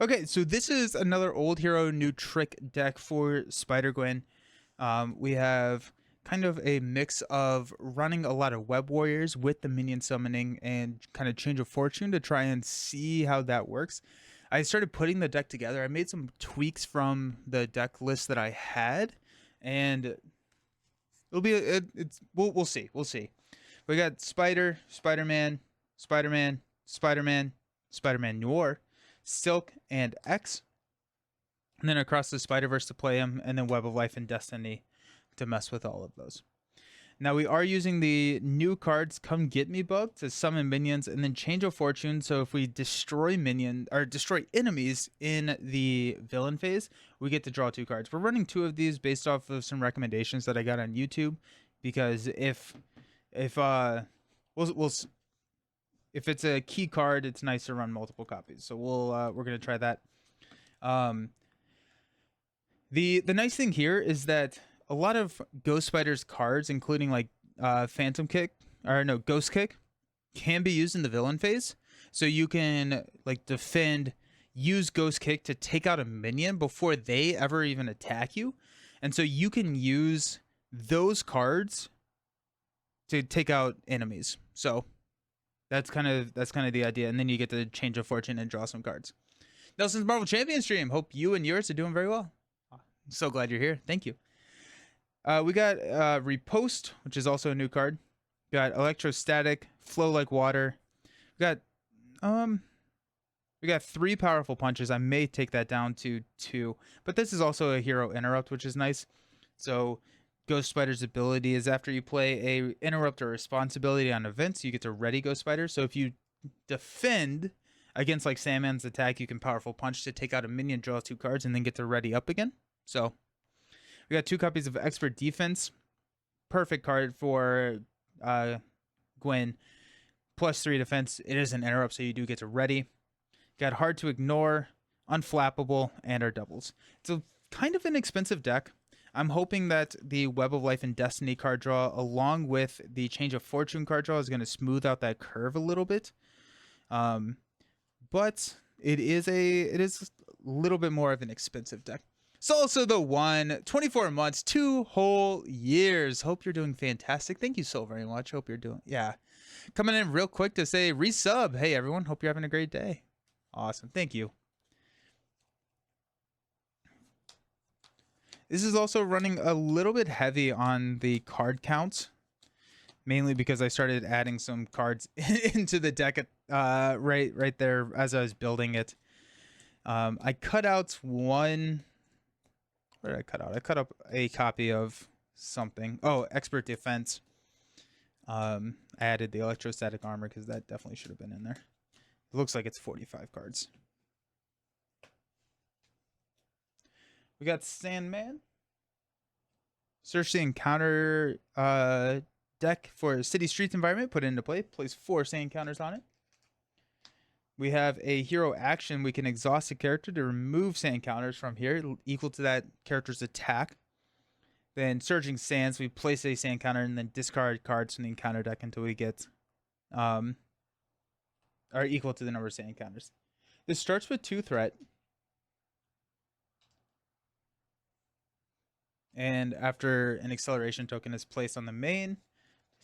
Okay, so this is another old hero, new trick deck for Spider-Gwen. We have kind of a mix of running a lot of web warriors with the minion summoning and kind of change of fortune to try and see how that works. I started putting the deck together. I made some tweaks from the deck list that I had, and it'll be it's we'll see. We'll see. We got Spider-Man, Spider-Man, Spider-Man, Spider-Man Noir, Silk, and X. And then across the Spider-Verse to play him, and then Web of Life and Destiny to mess with all of those. Now we are using the new cards Come Get Me bug to summon minions and then Change of Fortune. So if we destroy destroy enemies in the villain phase, we get to draw 2 cards. We're running 2 of these based off of some recommendations that I got on YouTube, because if we'll if it's a key card, it's nice to run multiple copies. So we're gonna try that. The nice thing here is that a lot of Ghost Spider's cards, including like Phantom Kick or no Ghost Kick, can be used in the villain phase. So you can like defend, use Ghost Kick to take out a minion before they ever even attack you, and so you can use those cards to take out enemies. So that's kind of the idea, and then you get to change of fortune and draw some cards. Nelson's Marvel Champion stream. Hope you and yours are doing very well. I'm so glad you're here. Thank you. We got Repost, which is also a new card. We got Electrostatic, Flow Like Water. We got 3 powerful punches. I may take that down to 2, but this is also a hero interrupt, which is nice. So Ghost Spider's ability is after you play a interrupt or responsibility on events, you get to ready Ghost Spider. So if you defend against like Sandman's attack, you can powerful punch to take out a minion, draw 2 cards, and then get to ready up again. So we got 2 copies of Expert Defense. Perfect card for Gwen. +3 defense. It is an interrupt, so you do get to ready. Got Hard to Ignore, Unflappable, and our doubles. It's a kind of an expensive deck. I'm hoping that the Web of Life and Destiny card draw, along with the Change of Fortune card draw, is going to smooth out that curve a little bit. But it is a little bit more of an expensive deck. It's also the one, 24 months, 2 whole years. Hope you're doing fantastic. Thank you so very much. Hope you're doing, yeah. Coming in real quick to say resub. Hey, everyone. Hope you're having a great day. Awesome. Thank you. This is also running a little bit heavy on the card count, mainly because I started adding some cards into the deck right there as I was building it. I cut out one. What did I cut out? I cut up a copy of something. Oh, Expert Defense. I added the Electrostatic Armor because that definitely should have been in there. It looks like it's 45 cards. We got Sandman. Search the encounter deck for city streets environment. Put it into play. Place 4 sand counters on it. We have a hero action. We can exhaust a character to remove sand counters from here, equal to that character's attack. Then Surging Sands, we place a sand counter and then discard cards from the encounter deck until we get are equal to the number of sand counters. This starts with 2 threat. And after an acceleration token is placed on the main,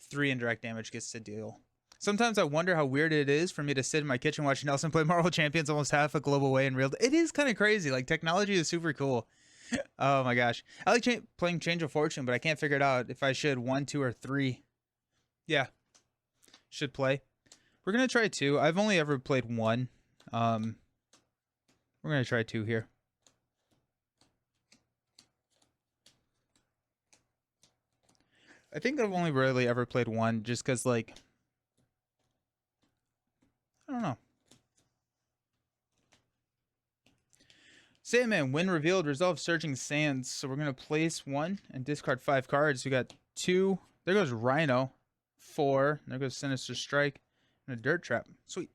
3 indirect damage gets to deal. Sometimes I wonder how weird it is for me to sit in my kitchen watching Nelson play Marvel Champions almost half a global way in real. It is kind of crazy. Like, technology is super cool. Oh my gosh. I like playing Change of Fortune, but I can't figure it out if I should 1, 2, or 3. Yeah. Should play. We're going to try 2. I've only ever played 1. We're going to try 2 here. I think I've only really ever played 1 just because, like, I don't know. Sandman, when revealed, resolve Surging Sands. So we're going to place 1 and discard 5 cards. We got 2. There goes Rhino. 4. There goes Sinister Strike. And a Dirt Trap. Sweet.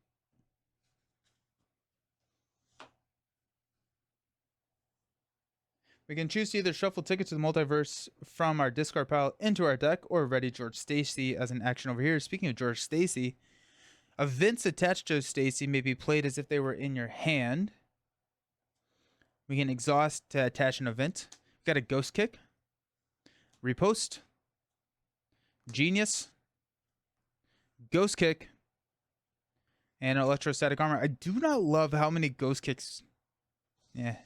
We can choose to either shuffle Tickets to the Multiverse from our discard pile into our deck, or ready George Stacy as an action over here. Speaking of George Stacy, events attached to Stacy may be played as if they were in your hand. We can exhaust to attach an event. We've got a ghost kick, repost, genius, ghost kick, and electrostatic armor. I do not love how many ghost kicks. Yeah.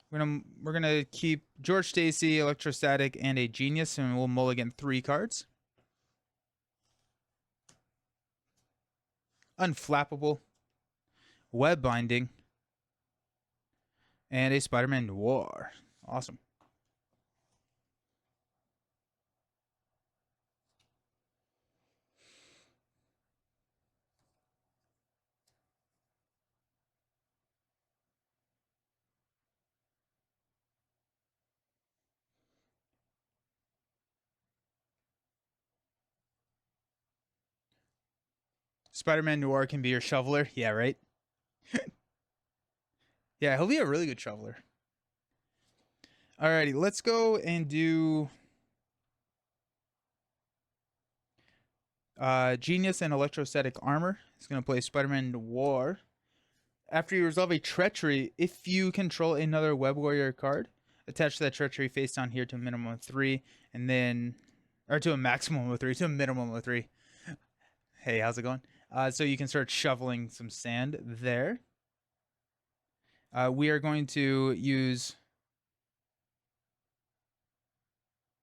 We're gonna keep George Stacy, electrostatic, and a genius, and we'll mulligan 3 cards. Unflappable, web binding, and a Spider-Man Noir. Awesome. Spider-Man Noir can be your shoveler. Yeah, right? Yeah, he'll be a really good shoveler. Alrighty, let's go and do Genius and Electrostatic Armor. He's going to play Spider-Man Noir. After you resolve a Treachery, if you control another Web Warrior card, attach that Treachery face down here to a minimum of 3, and then, or to a maximum of 3, to a minimum of 3. Hey, how's it going? So you can start shoveling some sand there. We are going to use...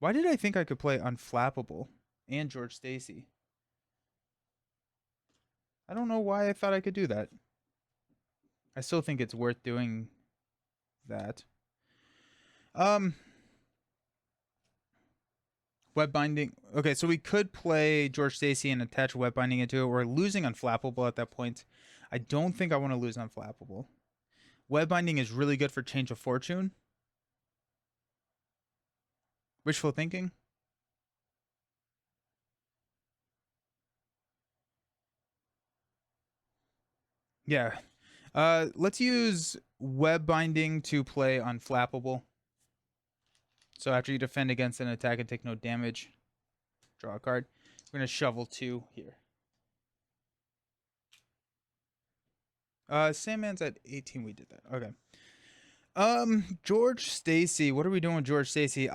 Why did I think I could play Unflappable and George Stacy? I don't know why I thought I could do that. I still think it's worth doing that. Web binding. Okay, so we could play George Stacy and attach web binding into it. We're losing Unflappable at that point. I don't think I want to lose Unflappable. Web binding is really good for Change of Fortune. Wishful thinking. Yeah. Let's use web binding to play Unflappable. So after you defend against an attack and take no damage, draw a card. We're going to shovel 2 here. Sandman's at 18. We did that. Okay. George Stacy. What are we doing with George Stacy?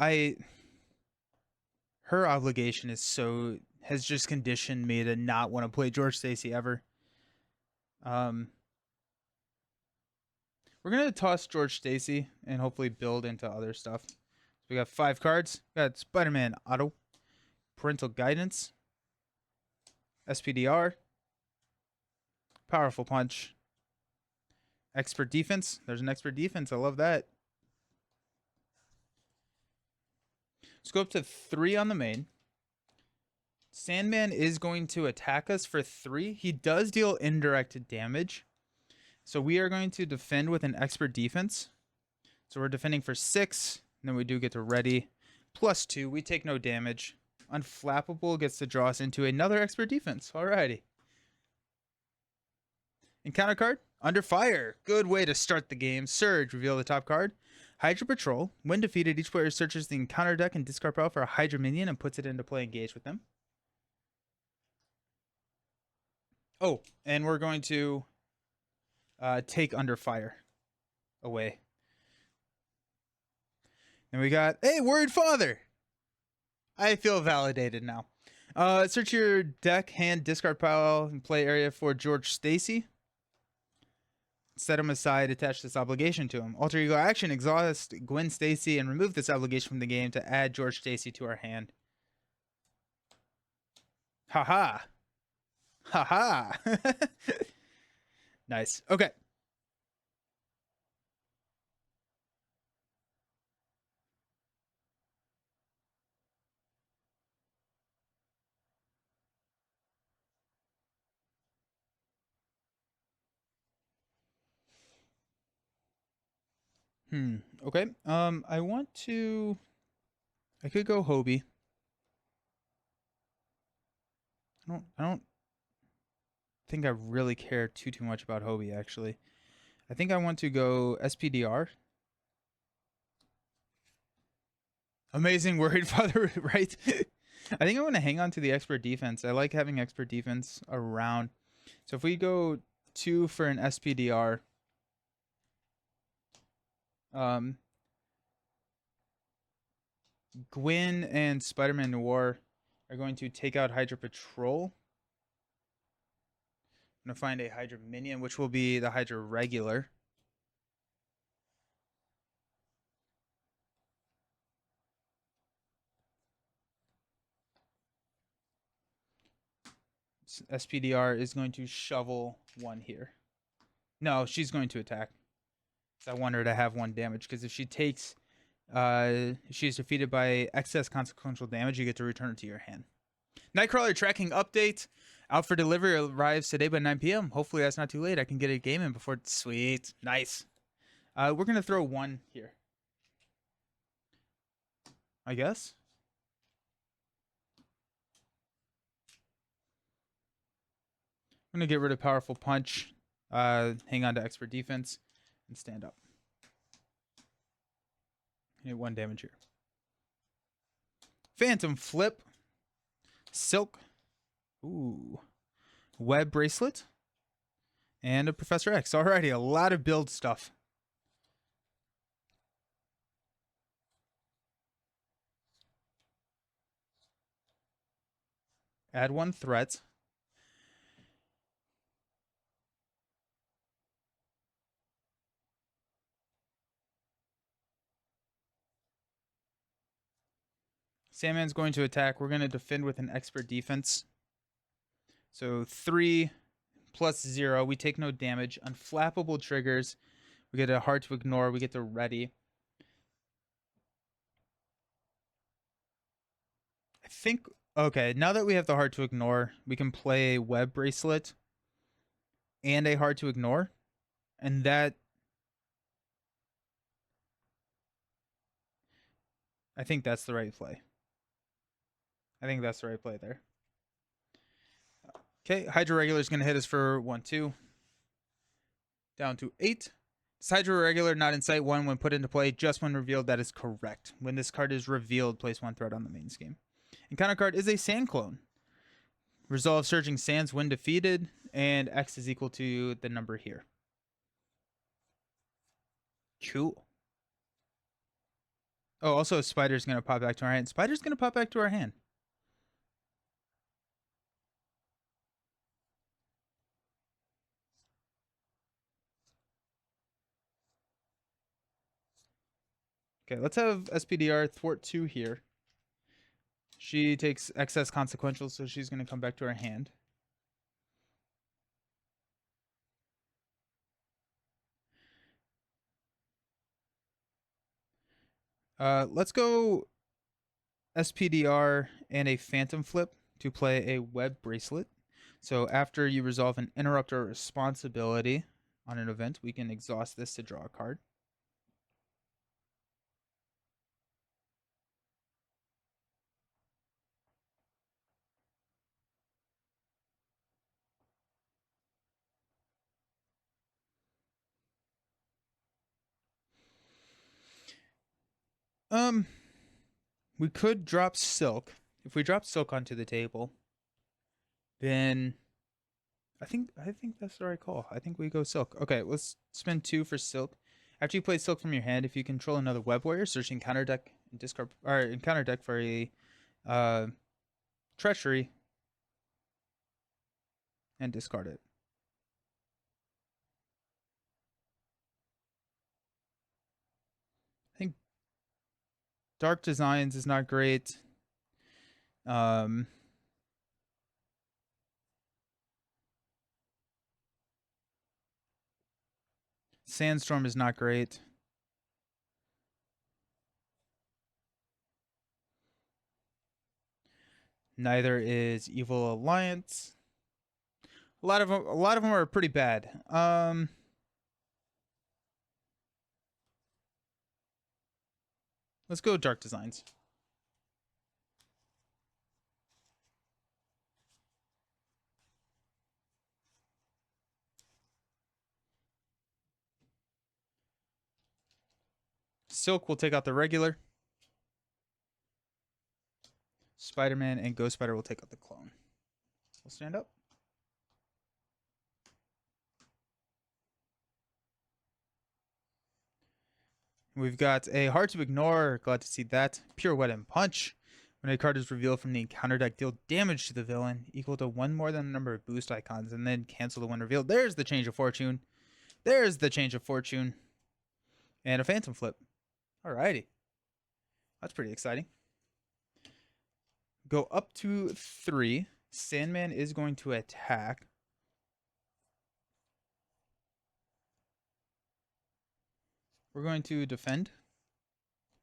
Her obligation has just conditioned me to not want to play George Stacy ever. We're gonna toss George Stacy and hopefully build into other stuff. So we got 5 cards. We got Spider-Man Auto, Parental Guidance, SPDR, Powerful Punch, Expert Defense. There's an Expert Defense. I love that. Let's go up to 3 on the main. Sandman is going to attack us for 3. He does deal indirect damage. So we are going to defend with an Expert Defense. So we're defending for 6. And then we do get to ready. Plus 2. We take no damage. Unflappable gets to draw us into another Expert Defense. Alrighty. Encounter card. Under Fire. Good way to start the game. Surge. Reveal the top card. Hydra Patrol. When defeated, each player searches the encounter deck and discard pile for a Hydra minion and puts it into play engaged with them. Oh, and we're going to take Under Fire away. And we got, hey, Worried Father. I feel validated now. Search your deck, hand, discard pile, and play area for George Stacy. Set him aside, attach this obligation to him. Alter Ego action, exhaust Gwen Stacy, and remove this obligation from the game to add George Stacy to our hand. Haha. Haha. Nice. Okay. Okay. I could go Hobie. I don't think I really care too much about Hobie, actually. I think I want to go SPDR. Amazing Worried Father, right? I think I want to hang on to the Expert Defense. I like having Expert Defense around. So if we go 2 for an SPDR, Um, Gwen and Spider-Man Noir are going to take out Hydra Patrol. I'm gonna find a Hydra minion, which will be the Hydra regular. SPDR is going to shovel one here. No, she's going to attack. I want her to have one damage because if she takes, she's defeated by excess consequential damage, you get to return it to your hand. Nightcrawler tracking update out for delivery arrives today by 9 p.m. Hopefully that's not too late. I can get a game in before. Sweet, nice. We're gonna throw one here, I guess. I'm gonna get rid of powerful punch. Hang on to expert defense and stand up. Hit one damage here. Phantom flip. Silk. Ooh. Web bracelet. And a Professor X. Alrighty, a lot of build stuff. Add one threat. Sandman's going to attack. We're going to defend with an expert defense. So 3 plus 0. We take no damage. Unflappable triggers. We get a hard to ignore. We get the ready. I think, okay, now that we have the hard to ignore, we can play web bracelet and a hard to ignore. And that, I think that's the right play. I think that's the right play there. Okay, Hydra Regular is going to hit us for 1-2. Down to 8. Is Hydra Regular not in sight 1 when put into play? Just when revealed, that is correct. When this card is revealed, place 1 threat on the main scheme. Encounter card is a Sand Clone. Resolve Surging Sands when defeated, and X is equal to the number here. Cool. Oh, also Spider's going to pop back to our hand. Spider's going to pop back to our hand. Okay, let's have SPDR thwart 2 here. She takes excess consequential, so she's going to come back to our hand. Let's go SPDR and a Phantom Flip to play a Web Bracelet. So after you resolve an interrupt or responsibility on an event, we can exhaust this to draw a card. We could drop Silk. If we drop Silk onto the table, then I think that's the right call. I think we go Silk. Okay, let's spend 2 for Silk. After you play Silk from your hand, if you control another Web Warrior, search encounter deck and discard or encounter deck for a Treachery and discard it. I think Dark Designs is not great. Sandstorm is not great. Neither is Evil Alliance. A lot of them are pretty bad. Let's go Dark Designs. Silk will take out the regular. Spider-Man and Ghost Spider will take out the clone. We'll stand up. We've got a Hard to Ignore. Glad to see that. Pure Weapon Punch. When a card is revealed from the encounter deck, deal damage to the villain equal to one more than the number of boost icons, and then cancel the one revealed. There's the Change of Fortune. There's the Change of Fortune. And a Phantom Flip. Alrighty. That's pretty exciting. Go up to 3. Sandman is going to attack. We're going to defend.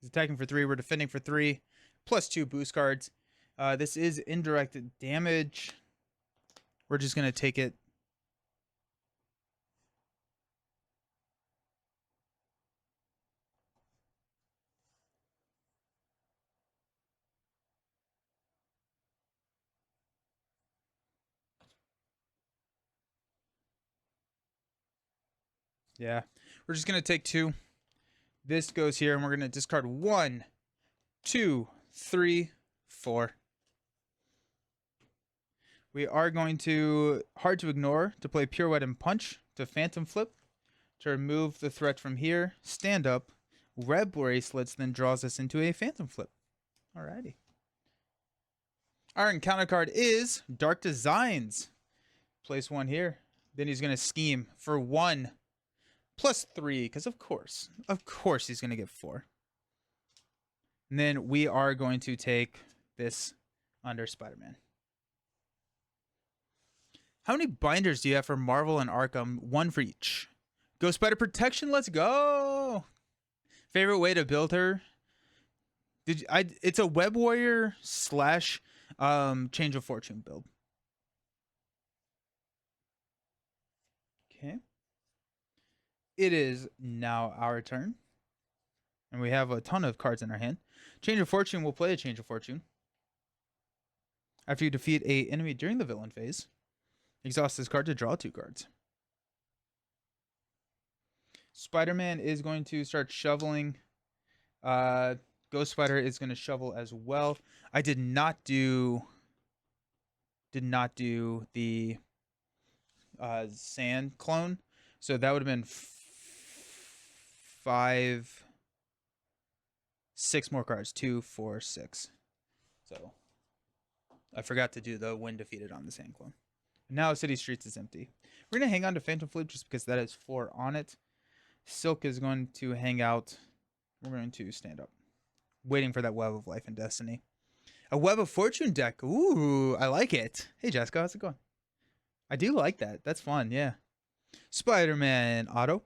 He's attacking for 3. We're defending for 3. Plus 2 boost cards. This is indirect damage. We're just going to take it. Yeah, we're just going to take 2. This goes here, and we're going to discard 1, 2, 3, 4. We are going to Hard to Ignore to play Pure Weapon Punch to Phantom Flip to remove the threat from here. Stand up. Red Bracelets then draws us into a Phantom Flip. Alrighty. Our encounter card is Dark Designs. Place 1 here. Then he's going to scheme for 1 plus 3, because of course he's going to get 4. And then we are going to take this under Spider-Man. How many binders do you have for Marvel and Arkham? 1 for each. Ghost Spider Protection, let's go! Favorite way to build her? It's a Web Warrior slash Change of Fortune build. Okay. It is now our turn. And we have a ton of cards in our hand. Change of Fortune will play a Change of Fortune. After you defeat an enemy during the villain phase, exhaust this card to draw 2 cards. Spider-Man is going to start shoveling. Ghost Spider is going to shovel as well. I did not do the sand clone, so that would have been 6 more cards. 2, 4, 6. So I forgot to do the when defeated on the sand clone. Now City Streets is empty. We're going to hang on to Phantom Flip just because that has 4 on it. Silk is going to hang out. We're going to stand up. Waiting for that Web of Life and Destiny. A Web of Fortune deck. Ooh, I like it. Hey, Jessica, how's it going? I do like that. That's fun, yeah. Spider-Man auto.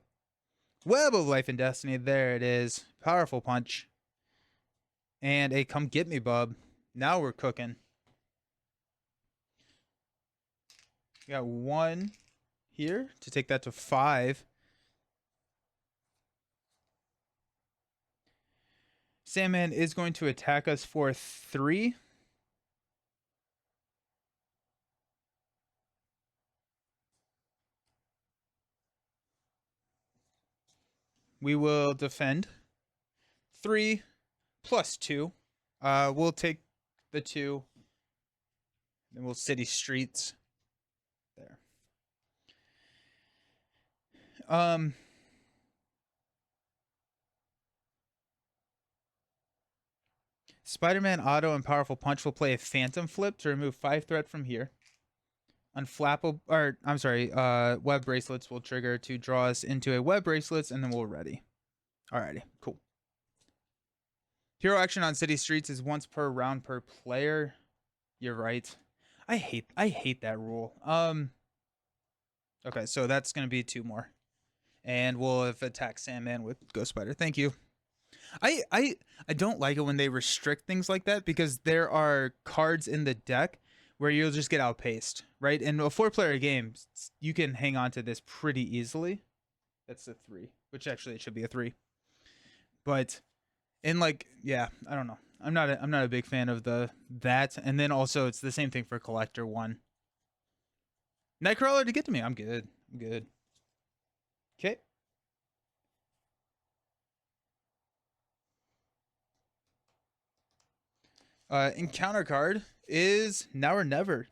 Web of Life and Destiny. There it is. Powerful punch. And a Come Get Me, bub. Now we're cooking. We got 1 here to take that to 5. Sandman is going to attack us for 3. We will defend. 3 plus 2. We'll take the 2. Then we'll City Streets. There. Spider-Man auto and powerful punch will play a Phantom Flip to remove 5 threat from here. Unflappable, or I'm sorry, Web Bracelets will trigger to draw us into a Web Bracelets, and then we're ready. Alrighty, cool. Hero action on City Streets is once per round per player. You're right. I hate that rule. Okay, so that's gonna be 2 more, and we'll have attacked Sandman with Ghost Spider. Thank you. I don't like it when they restrict things like that, because there are cards in the deck where you'll just get outpaced, right? In a 4-player game, you can hang on to this pretty easily. That's a 3, which actually it should be a 3. But in yeah, I don't know. I'm not a big fan of that. And then also it's the same thing for Collector 1. Nightcrawler to get to me. I'm good. Okay. Encounter card is Now or Never.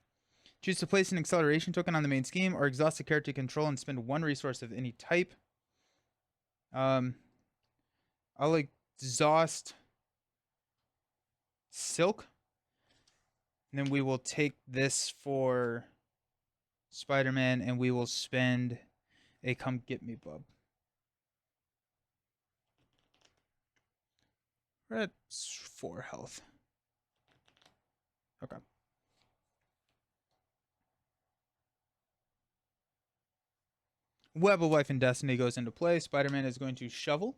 Choose to place an acceleration token on the main scheme or exhaust a character you control and spend 1 resource of any type. I'll exhaust Silk, and then we will take this for Spider-Man, and we will spend a Come Get Me Bub. We're at 4 health. Okay. Web of Life and Destiny goes into play. Spider-Man is going to shovel.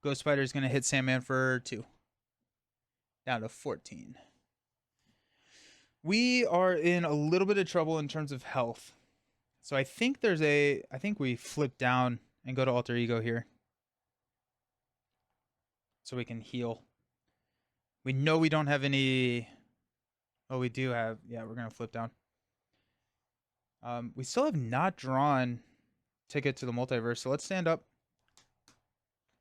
Ghost Spider is going to hit Sandman for 2. Down to 14. We are in a little bit of trouble in terms of health. So I think we flip down and go to Alter Ego here. So we can heal. We know we don't have any... Oh, we do have... Yeah, we're going to flip down. We still have not drawn Ticket to the Multiverse. So let's stand up.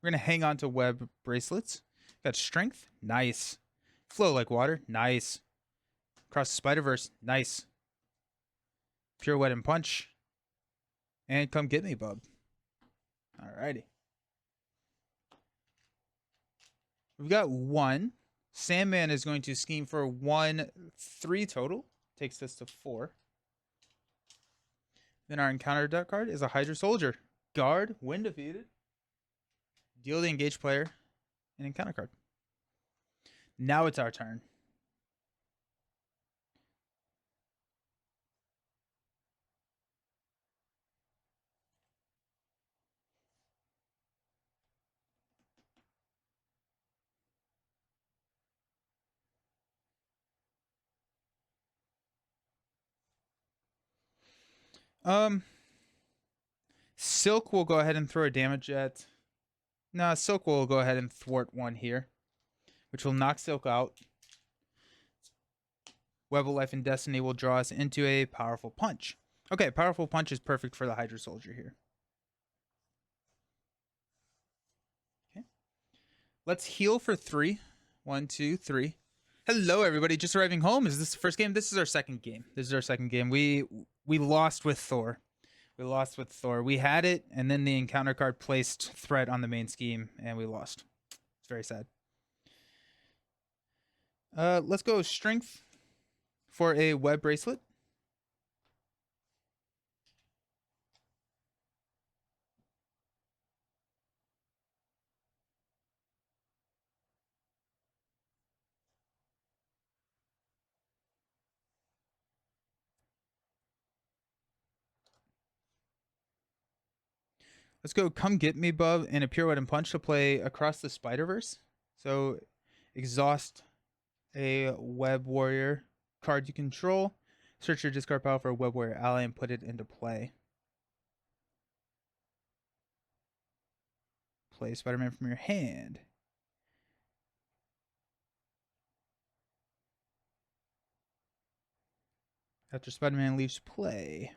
We're going to hang on to Web Bracelets. Got Strength. Nice. Flow Like Water. Nice. Cross the Spider-Verse. Nice. Pure Wet and Punch. And Come Get Me, Bub. Alrighty. We've got 1. Sandman is going to scheme for 1, 3 total. Takes this to 4. Then our encounter deck card is a Hydra Soldier. Guard, when defeated, deal the engaged player an encounter card. Now it's our turn. Silk will go ahead and throw a damage at... No, Silk will go ahead and thwart 1 here, which will knock Silk out. Web of Life and Destiny will draw us into a Powerful Punch. Okay, Powerful Punch is perfect for the Hydra Soldier here. Okay. Let's heal for 3. 1, 2, 3. Hello, everybody. Just arriving home. Is this the first game? This is our second game. We lost with Thor. We had it, and then the encounter card placed threat on the main scheme, and we lost. It's very sad. Let's go Strength for a Web Bracelet. Let's go Come Get Me, Bub, and a Pure Wet and Punch to play Across the Spider-Verse. So exhaust a Web Warrior card you control. Search your discard pile for a Web Warrior ally and put it into play. Play Spider-Man from your hand. After Spider-Man leaves play.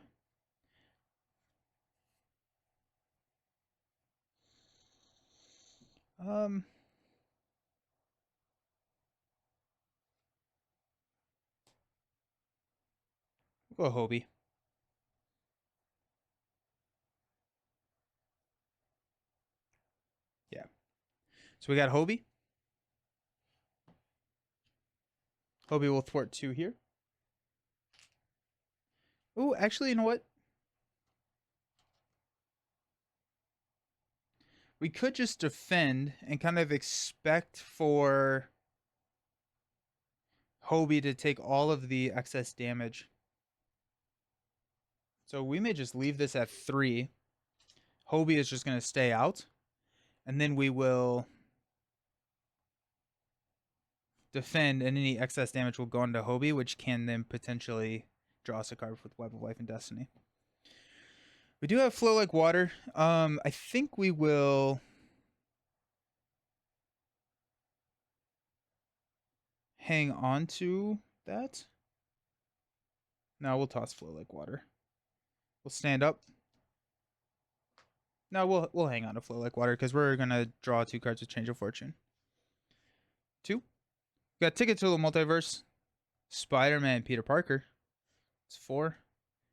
We'll go Hobie. Yeah. So we got Hobie. Hobie will thwart 2 here. Oh, actually, you know what? We could just defend and kind of expect for Hobie to take all of the excess damage. So we may just leave this at 3. Hobie is just going to stay out. And then we will defend, and any excess damage will go into Hobie, which can then potentially draw us a card with Web of Life and Destiny. We do have Flow Like Water. I think we will hang on to that. No, we'll toss Flow Like Water. We'll stand up. No, we'll hang on to Flow Like Water because we're gonna draw 2 cards with Change of Fortune. 2. We got Ticket to the Multiverse. Spider-Man, Peter Parker. It's 4.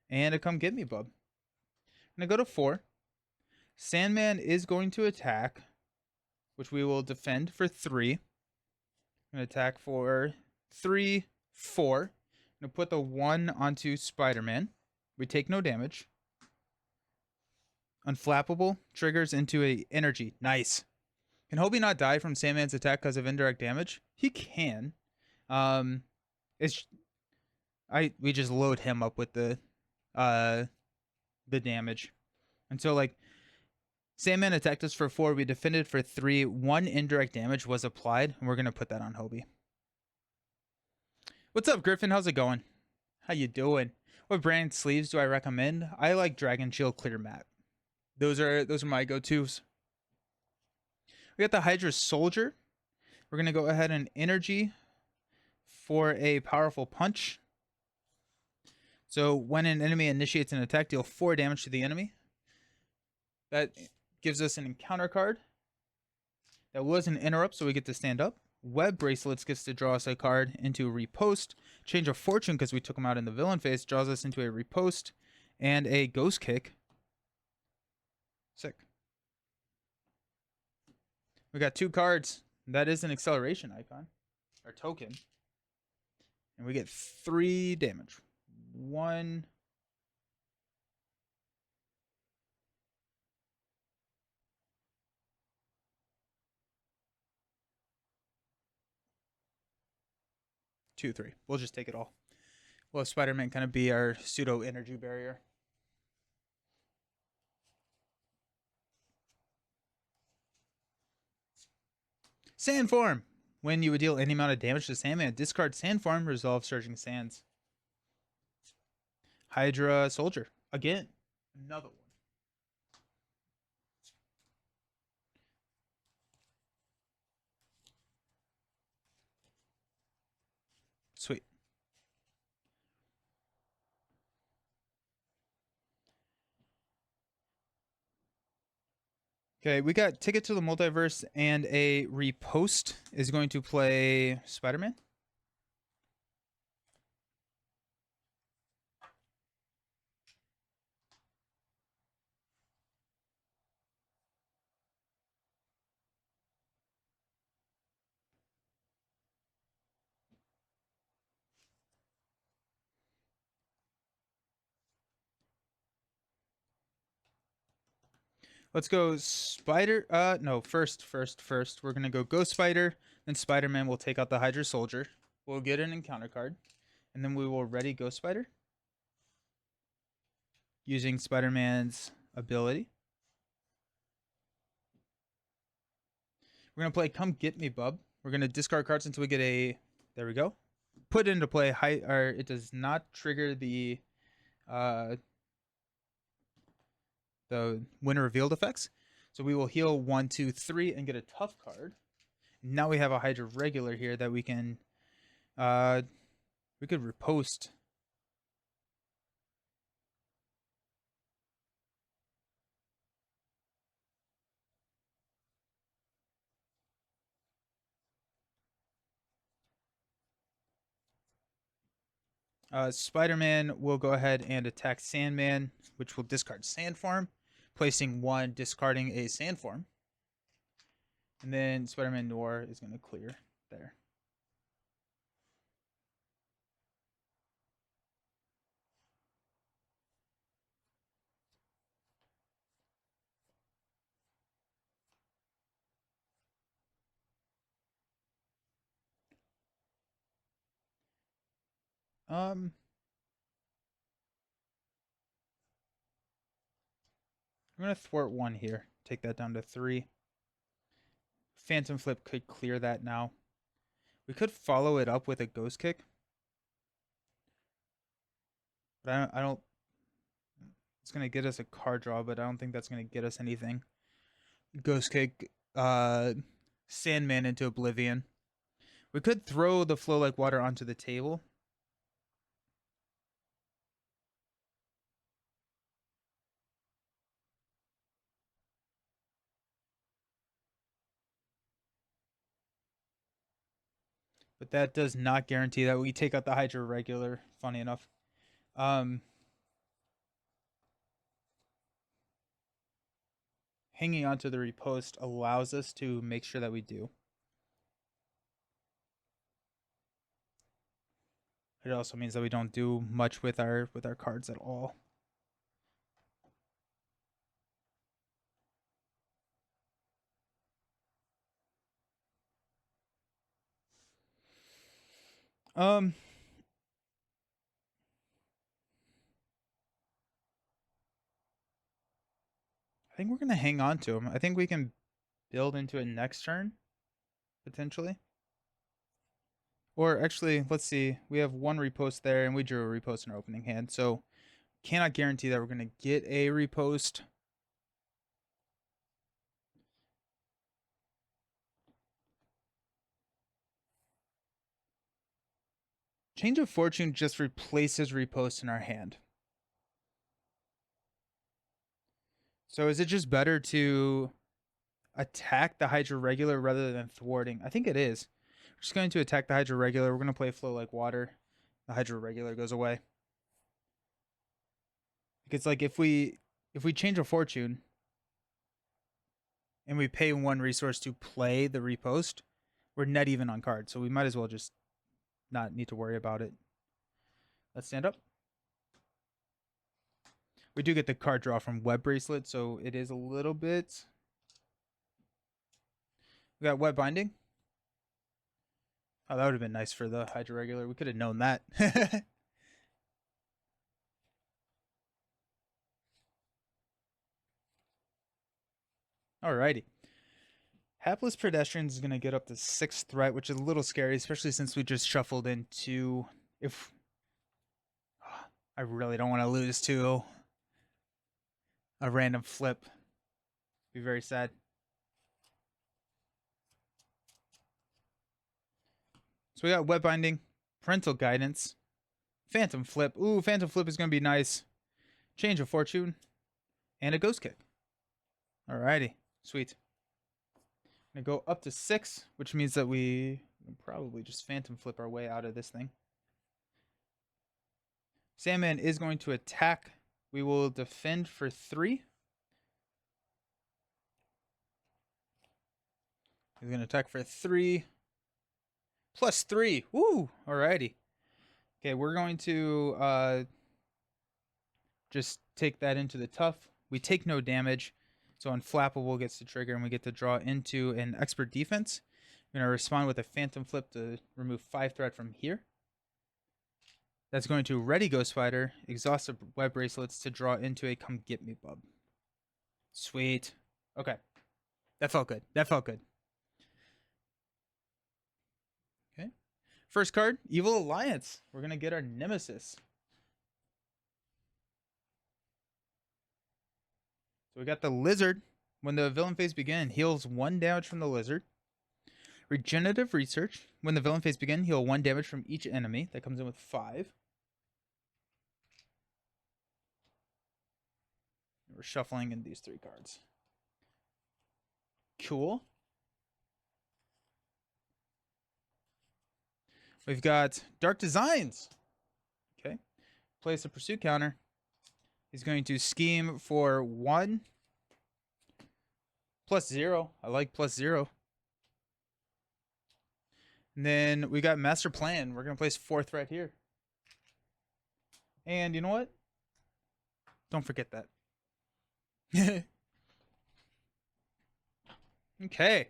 And a Come Get Me, Bub. I'm going to go to 4. Sandman is going to attack, which we will defend for 3. I'm going to attack for 3, 4. I'm going to put the 1 onto Spider-Man. We take no damage. Unflappable triggers into a energy. Nice. Can Hobie not die from Sandman's attack because of indirect damage? He can. Um, it's we just load him up with the damage, and so like Sandman attacked us for 4. We defended for 3. 1 indirect damage was applied, and we're gonna put that on Hobie. What's up, Griffin? How's it going? How you doing? What brand sleeves do I recommend? I like Dragon Shield Clear Matte. Those are my go-tos. We got the Hydra Soldier. We're gonna go ahead and energy for a powerful punch. So when an enemy initiates an attack, deal 4 damage to the enemy. That gives us an encounter card. That was an interrupt, so we get to stand up. Web Bracelets gets to draw us a card into a repost. Change of Fortune, because we took him out in the villain phase, draws us into a repost. And a Ghost Kick. Sick. We got 2 cards. That is an acceleration icon. Or token. And we get 3 damage. 1... 2, 3. We'll just take it all. We'll have Spider-Man kind of be our pseudo energy barrier. Sandform. When you would deal any amount of damage to Sandman, discard Sandform, resolve Surging Sands. Hydra Soldier. Again, another one. Sweet. Okay, we got Ticket to the Multiverse, and a repost is going to play Spider-Man. Let's go Spider. No, first. We're gonna go Ghost Spider. Then Spider-Man will take out the Hydra Soldier. We'll get an encounter card, and then we will ready Ghost Spider using Spider-Man's ability. We're gonna play Come Get Me, Bub. We're gonna discard cards until we get a. There we go. Put into play. Or it does not trigger the winner revealed effects. So we will heal 1, 2, 3 and get a tough card. Now we have a Hydra regular here that we can we could repost. Spider-Man will go ahead and attack Sandman, which will discard Sandform, placing 1, discarding a Sandform. And then Spider-Man Noir is going to clear there. I'm going to thwart 1 here. Take that down to 3. Phantom Flip could clear that now. We could follow it up with a Ghost Kick. But I don't... It's going to get us a card draw, but I don't think that's going to get us anything. Ghost Kick Sandman into Oblivion. We could throw the Flow Like Water onto the table. But that does not guarantee that we take out the Hydra regular, funny enough. hanging onto the repost allows us to make sure that we do. It also means that we don't do much with our cards at all. I think we're gonna hang on to him. I think we can build into it next turn, potentially. Or actually, let's see. We have one repost there, and we drew a repost in our opening hand, so cannot guarantee that we're gonna get a repost. Change of Fortune just replaces repost in our hand. So is it just better to attack the Hydra regular rather than thwarting? I think it is. We're just going to attack the Hydra regular. We're going to play Flow Like Water. The Hydra regular goes away. Because like if we change a fortune and we pay one resource to play the repost, we're net even on cards. So we might as well just not need to worry about it. Let's stand up. We do get the card draw from Web Bracelet, so it is a little bit. We got Web Binding. Oh, that would have been nice for the Hydra regular. We could have known that. Alrighty. Hapless Pedestrians is going to get up to 6th threat, which is a little scary, especially since we just shuffled into... If I really don't want to lose to a random flip. Be very sad. So we got Web Binding, Parental Guidance, Phantom Flip. Ooh, Phantom Flip is going to be nice. Change of Fortune, and a Ghost Kick. Alrighty, sweet. I'm going to go up to 6, which means that we can probably just Phantom Flip our way out of this thing. Sandman is going to attack. We will defend for 3. He's going to attack for 3. Plus 3. Woo! Alrighty. Okay, we're going to just take that into the tough. We take no damage. So Unflappable gets to trigger, and we get to draw into an Expert Defense. We're going to respond with a Phantom Flip to remove 5 threat from here. That's going to ready Ghost Fighter, exhaustive Web Bracelets to draw into a Come Get Me Bub. Sweet. Okay. That felt good. That felt good. Okay. First card, Evil Alliance. We're going to get our Nemesis. So we got the Lizard. When the villain phase begins, heals 1 damage from the Lizard. Regenerative Research. When the villain phase begins, heal 1 damage from each enemy. That comes in with 5. We're shuffling in these 3 cards. Cool. We've got Dark Designs. Okay. Place a pursuit counter. He's going to scheme for 1. Plus 0. I like plus 0. And then we got Master Plan. We're going to place 4 threat here. And you know what? Don't forget that. Okay.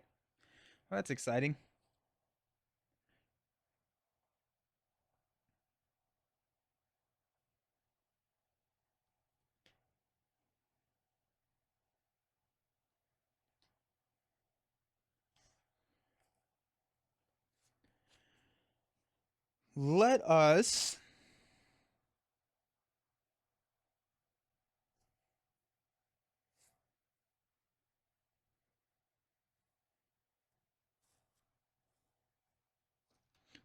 Well, that's exciting. Let us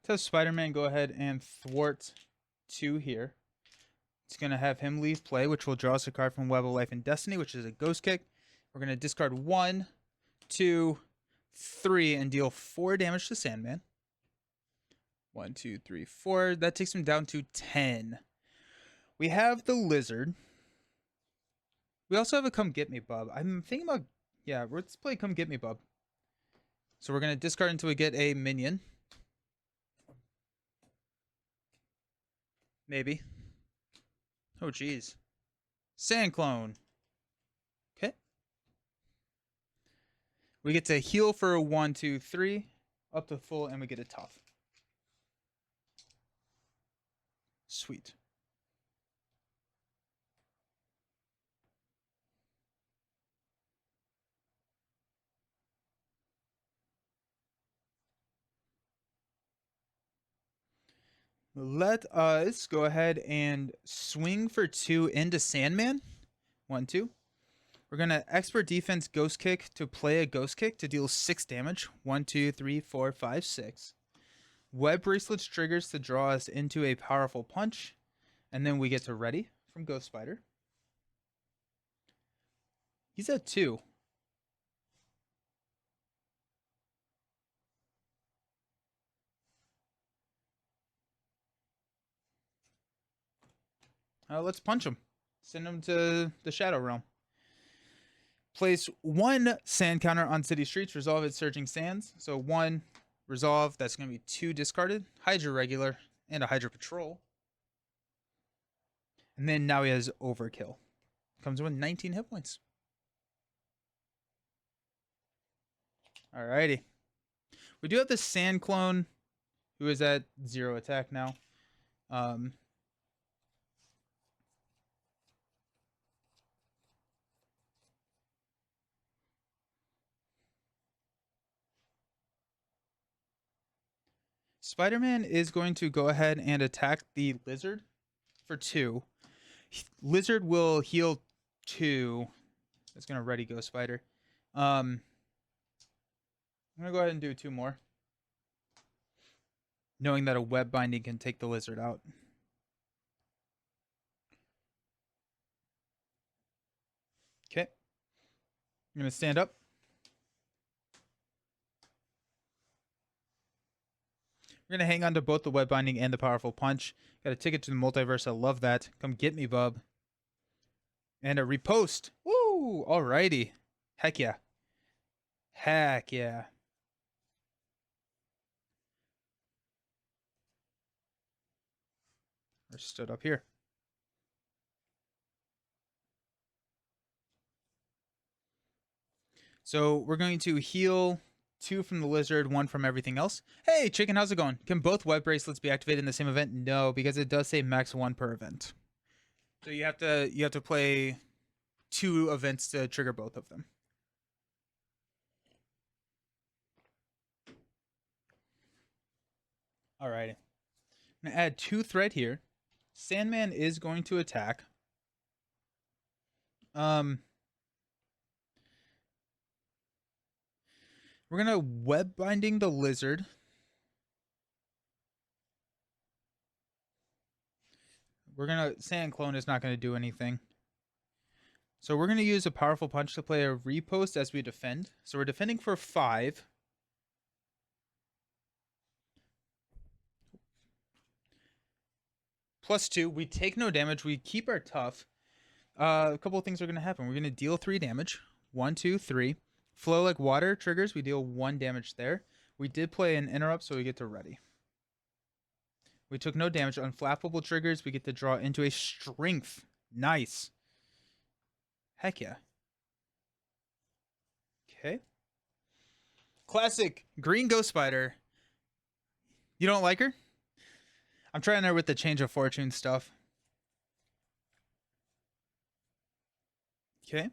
have Spider-Man go ahead and thwart 2 here. It's going to have him leave play, which will draw us a card from Web of Life and Destiny, which is a Ghost Kick. We're going to discard 1, 2, 3, and deal 4 damage to Sandman. 1, 2, 3, 4. That takes him down to 10. We have the Lizard. We also have a Come Get Me Bub. I'm thinking about Yeah, let's play Come Get Me, Bub. So we're gonna discard until we get a minion. Maybe. Oh, jeez. Sand Clone. Okay. We get to heal for a 1, 2, 3, up to full, and we get a tough. Sweet. Let us go ahead and swing for 2 into Sandman. 1, 2. We're going to expert defense ghost kick to play a ghost kick to deal 6 damage. 1, 2, 3, 4, 5, 6. Web bracelets triggers to draw us into a powerful punch. And then we get to ready from Ghost Spider. He's at 2. Let's punch him. Send him to the Shadow Realm. Place 1 sand counter on city streets. Resolve its surging sands. So 1 resolve. That's going to be 2 discarded. Hydra regular and a Hydra patrol. And then now he has overkill. Comes with 19 hit points. Alrighty. We do have the Sand Clone, who is at 0 attack now. Spider-Man is going to go ahead and attack the Lizard for 2. Lizard will heal 2. That's going to ready Ghost Spider. I'm going to go ahead and do 2 more. Knowing that a web binding can take the Lizard out. Okay. I'm going to stand up. We're going to hang on to both the web binding and the powerful punch. Got a ticket to the multiverse. I love that. Come get me, bub. And a repost. Woo! Alrighty. Heck yeah. Heck yeah. We're stood up here. So we're going to heal 2 from the Lizard, 1 from everything else. Hey, Chicken, how's it going? Can both web bracelets be activated in the same event? No, because it does say max 1 per event. So you have to play 2 events to trigger both of them. Alrighty. I'm gonna add 2 thread here. Sandman is going to attack. We're gonna web binding the Lizard. Sand Clone is not gonna do anything. So we're gonna use a powerful punch to play a repost as we defend. So we're defending for 5. Plus 2. We take no damage. We keep our tough. A couple of things are gonna happen. We're gonna deal 3 damage. 1, 2, 3. Flow like water triggers. We deal 1 damage there. We did play an interrupt, so we get to ready. We took no damage. Unflappable triggers. We get to draw into a strength. Nice. Heck yeah. Okay. Classic green ghost spider. You don't like her? I'm trying her with the change of fortune stuff. Okay.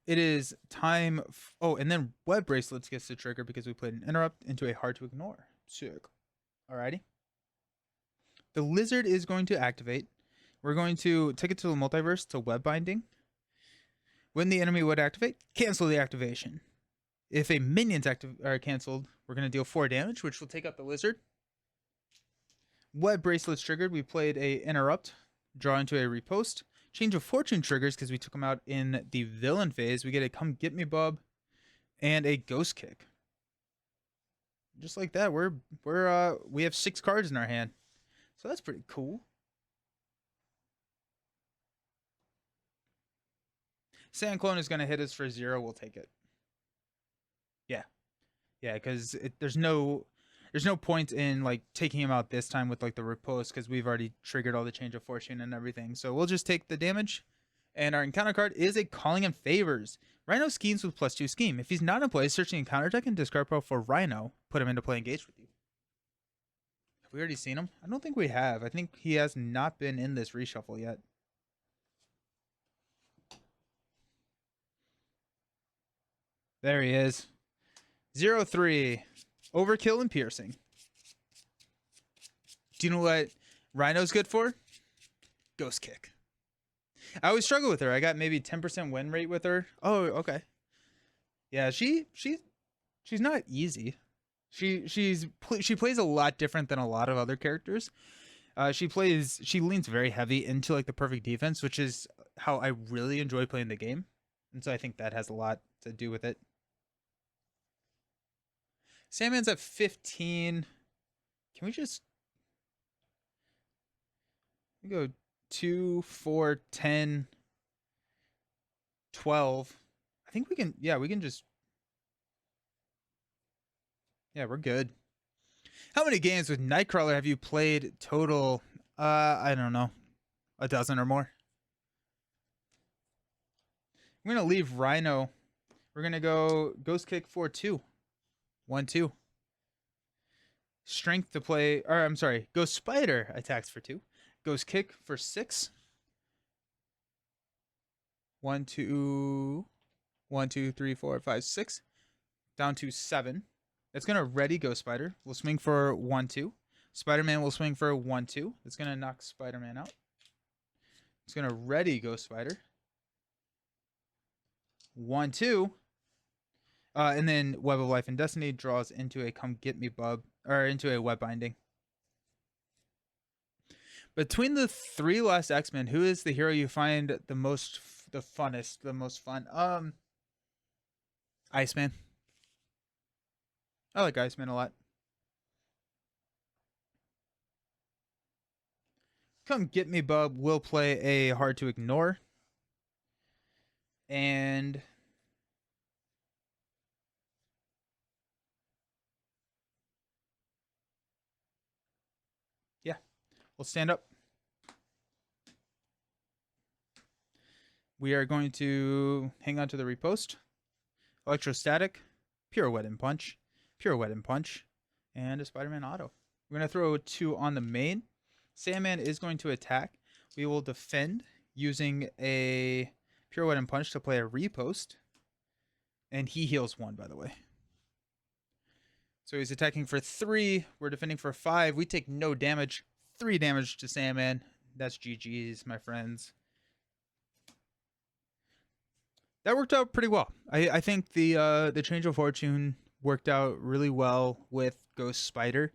It is time. Oh, and then web bracelets gets to trigger because we played an interrupt into a hard to ignore. Sick. Alrighty. The Lizard is going to activate. We're going to take it to the multiverse to web binding. When the enemy would activate, cancel the activation. If a minion's are canceled, we're going to deal 4 damage, which will take out the Lizard. Web bracelets triggered. We played a interrupt, draw into a repost. Change of fortune triggers because we took them out in the villain phase. We get a come get me bub and a ghost kick. Just like that, we have 6 cards in our hand. So that's pretty cool. Sand Clone is going to hit us for 0. We'll take it. Yeah. Yeah, because there's no point in like taking him out this time with like the riposte because we've already triggered all the change of fortune and everything. So we'll just take the damage. And our encounter card is a Calling in Favors. Rhino schemes with +2 scheme. If he's not in play, search the encounter deck and discard pro for Rhino. Put him into play engaged with you. Have we already seen him? I don't think we have. I think he has not been in this reshuffle yet. There he is. 0-3. Overkill and piercing. Do you know what Rhino's good for? Ghost Kick. I always struggle with her. I got maybe 10% win rate with her. Oh, okay. Yeah, she's not easy. She plays a lot different than a lot of other characters. She leans very heavy into like the perfect defense, which is how I really enjoy playing the game. And so I think that has a lot to do with it. Sandman's at 15. Can we just go 2, 4, 10, 12? I think we can, yeah, we can just, yeah, we're good. How many games with Nightcrawler have you played total? I don't know, a dozen or more. I'm going to leave Rhino. We're going to go Ghost Kick for 2. 1-2. Strength to play, or I'm sorry, Ghost Spider attacks for 2. Ghost Kick for 6. 1, 2, 1, 2, 3, 4, 5, 6. Down to 7. It's going to ready Ghost Spider. We'll swing for 1-2. Spider-Man will swing for 1-2. It's going to knock Spider-Man out. It's going to ready Ghost Spider. 1-2. And then Web of Life and Destiny draws into a Come Get Me Bub, or into a Web Binding. Between the 3 last X-Men, who is the hero you find the most fun? Iceman. I like Iceman a lot. Come Get Me Bub will play a Hard to Ignore. And yeah, we'll stand up. We are going to hang on to the riposte. Electrostatic, Pirouette and Punch, Pirouette and Punch, and a Spider-Man auto. We're going to throw 2 on the main. Sandman is going to attack. We will defend using a Pirouette and Punch to play a riposte. And he heals 1, by the way. So he's attacking for 3. We're defending for 5. We take no damage. 3 damage to Sandman. That's GG's, my friends. That worked out pretty well. I think the change of fortune worked out really well with Ghost Spider.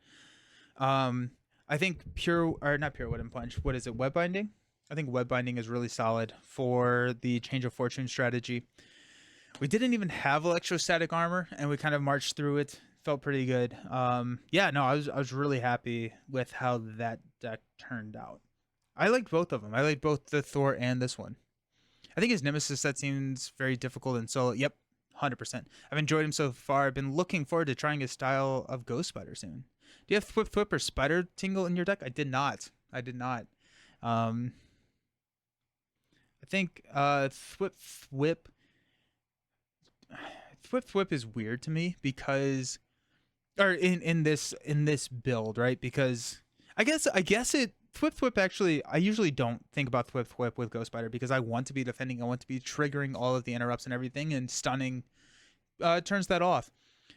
I think not Pirouette and Punch. What is it? Web Binding? I think Web Binding is really solid for the change of fortune strategy. We didn't even have electrostatic armor, and we kind of marched through it. Felt pretty good. Yeah, no, I was really happy with how that deck turned out. I liked both of them. I liked both the Thor and this one. I think his Nemesis set seems very difficult and solo. Yep, 100%. I've enjoyed him so far. I've been looking forward to trying his style of Ghost Spider soon. Do you have Thwip Thwip or Spider Tingle in your deck? I did not. I think Thwip Thwip is weird to me because, or in this build, right? Because I guess it Thwip Thwip actually, I usually don't think about Thwip Thwip with Ghost Spider because I want to be defending, I want to be triggering all of the interrupts and everything, and stunning turns that off.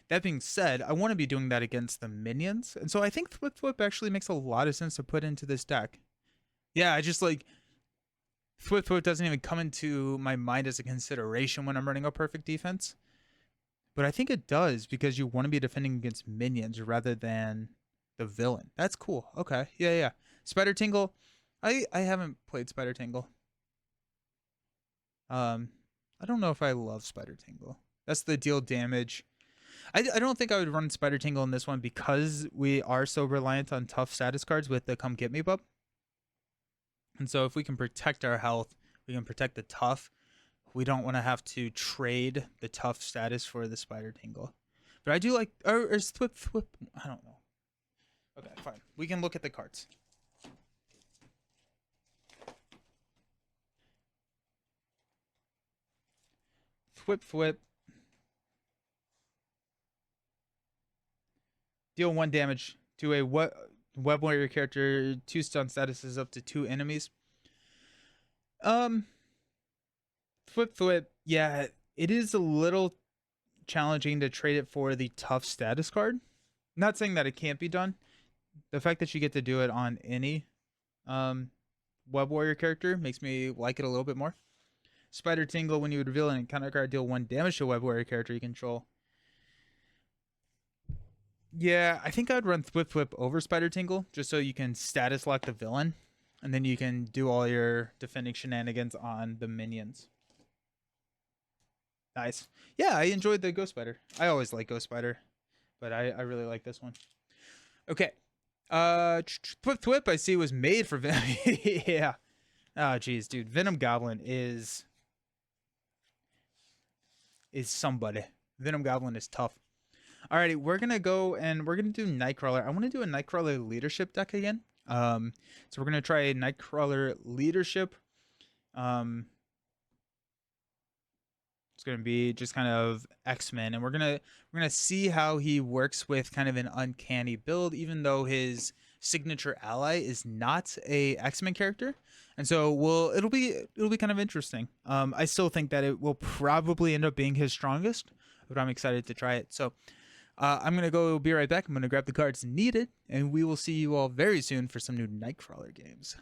That being said, I want to be doing that against the minions, and so I think Thwip Thwip actually makes a lot of sense to put into this deck. Yeah, I just like Thwip Thwip doesn't even come into my mind as a consideration when I'm running a perfect defense. But I think it does because you want to be defending against minions rather than the villain. That's cool. Okay. Yeah. Spider Tingle. I haven't played Spider Tingle. I don't know if I love Spider Tingle. That's the deal damage. I don't think I would run Spider Tingle in this one because we are so reliant on tough status cards with the Come Get Me Bub. And so if we can protect our health, we can protect the tough. we don't want to have to trade the tough status for the spider tingle. But I do like, or thwip thwip. I don't know. Okay, fine. We can look at the cards. Thwip thwip. Deal 1 damage to a web warrior character. 2 stun statuses up to 2 enemies. Thwip thwip. Yeah, it is a little challenging to trade it for the tough status card. Not saying that it can't be done. The fact that you get to do it on any web warrior character makes me like it a little bit more. Spider tingle, when you would reveal an encounter card, deal 1 damage to a web warrior character you control. Yeah, I think I'd run Thwip Thwip over Spider Tingle, just so you can status lock the villain, and then you can do all your defending shenanigans on the minions. Nice. Yeah, I enjoyed the Ghost Spider. I always like Ghost Spider, but I really like this one. Okay. Thwip Thwip, I see, was made for Venom. Yeah. Oh, geez, dude. Venom Goblin is somebody. Venom Goblin is tough. Alrighty, we're gonna go and we're gonna do Nightcrawler. I want to do a Nightcrawler leadership deck again. So we're gonna try a Nightcrawler leadership. It's gonna be just kind of X-Men, and we're gonna see how he works with kind of an uncanny build, even though his signature ally is not a X-Men character. And so it'll be kind of interesting. I still think that it will probably end up being his strongest, but I'm excited to try it. So I'm going to be right back. I'm going to grab the cards needed, and we will see you all very soon for some new Nightcrawler games.